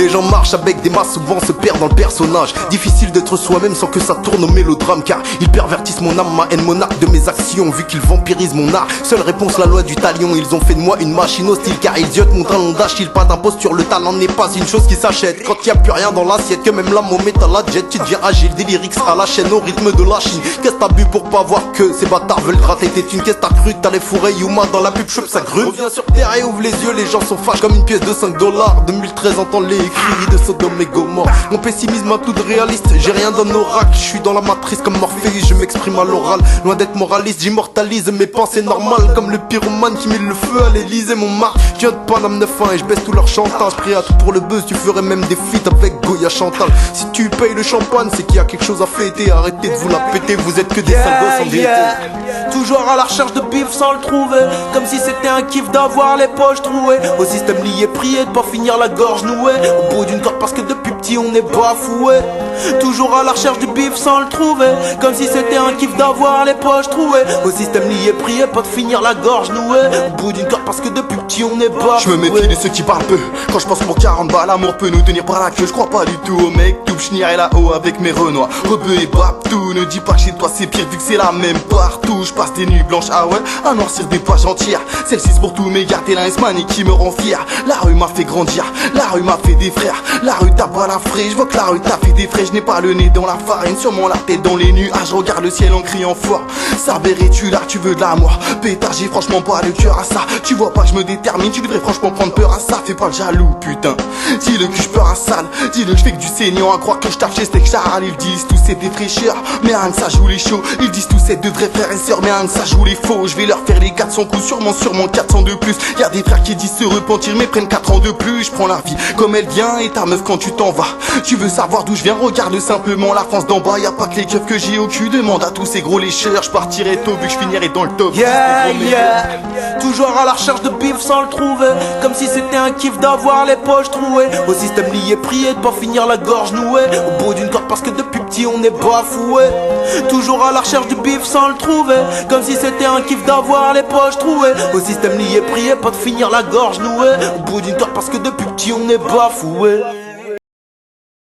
Les gens marchent avec des masses, souvent se perdent dans le personnage. Difficile d'être soi-même sans que ça tourne au mélodrame, car ils pervertissent mon âme, ma haine, mon acte de mes actions. Vu qu'ils vampirisent mon art, seule réponse la loi du talion. Ils ont fait de moi une machine hostile, car ils ziotent mon talent d'Achille. Pas d'imposture, le talent n'est pas une chose qui s'achète. Quand y a plus rien dans l'assiette, que même l'âme au métal la jet, tu deviens agile, des lyrics à la chaîne au rythme de la Chine. Qu'est-ce t'as bu pour pas voir que ces bâtards veulent gratter tes thunes? Qu'est-ce t'as cru que t'allais fourrer Yuma dans la pub shop, ça grue? Reviens sur terre et ouvre les yeux, les gens sont fâches comme une pièce de 5 dollars. 2013 entend les cris de Sodome et Gomorrhe. Mon pessimisme a tout de réaliste, j'ai rien d'un oracle. Je suis dans la matrice comme Morpheus, je m'exprime à l'oral. Loin d'être moraliste, j'immortalise mes pensées normales. Comme le pyromane qui met le feu à l'Elysée, mon marque. Je viens de Paname 9-1 et je baisse tout leur chantage. Prêt à tout pour le buzz, tu ferais même des feats avec Goya Chantal. Si tu payes le champagne, c'est qu'il y a quelque chose à fêter. Arrêtez de vous la péter, vous êtes que des sales gosses endettés. Toujours à la recherche de bif sans le trouver. Comme si c'était un kiff d'avoir les poches trouées. Au système lié, prier de pas finir la gorge nouée. Au bout d'une corde parce que depuis petit on est bafoué. Toujours à la recherche du bif sans le trouver. Comme si c'était un kiff d'avoir les poches trouées. Au système lié, prier pas de finir la gorge nouée. Au bout d'une corde parce que depuis petit on est bafoué. Je me méfie de ceux qui parlent peu. Quand je pense pour 40 balles, l'amour peut nous tenir par la queue. Je crois pas du tout au mec, tout chenir là-haut avec mes renois. Rebeu et Babtou, ne dis pas que chez toi c'est pire vu que c'est la même partout. Je passe des nuits blanches, ah ouais, à noircir des pages entières. Celle-ci c'est pour tous mes gars, t'es l'insmanie qui me rend fier. La rue m'a fait grandir, la rue m'a fait des frères. La rue t'a pas la fraîche, je vois que la rue t'a fait des frais. Je n'ai pas le nez dans la farine, sûrement la tête dans les nuages. Je regarde le ciel en criant fort. Saber es-tu là, tu veux de l'amour? Pétard, j'ai franchement pas le cœur à ça. Tu vois pas que je me détermine, tu devrais franchement prendre peur à ça. Fais pas le jaloux, putain. Dis-le que je peur à sale, dis-le que je fais que du saignant. À croire que je tape chez Steak Charles, ils disent tous c'est des fraîcheurs. Mais rien que ça joue les chauds, ils disent tous c'est de vrais frères et sœurs. Mais rien que ça joue les faux, je vais leur faire les 400 coups, sûrement 400 de plus. Y'a des frères qui disent se repentir mais prennent 4 ans de plus. Je prends la vie comme elle vient et ta meuf quand tu t'en vas. Tu veux savoir d'où je viens, regarde simplement la France d'en bas. Y'a pas que les keufs que j'ai au cul, demande à tous ces gros lécheurs. Je partirai tôt vu que je finirai dans le top. Toujours à la recherche de bif sans le trouver. Comme si c'était un kiff d'avoir les poches trouées. Au système lié, prier de pas finir la gorge nouée. Au bout d'une corde parce que depuis petit on est bafoué. Toujours à la recherche du bif sans le trouver. Comme si c'était un kiff d'avoir les poches trouées. Au système lié, prier pas de finir la gorge nouée. Au bout d'une corde parce que depuis petit on est bafoué.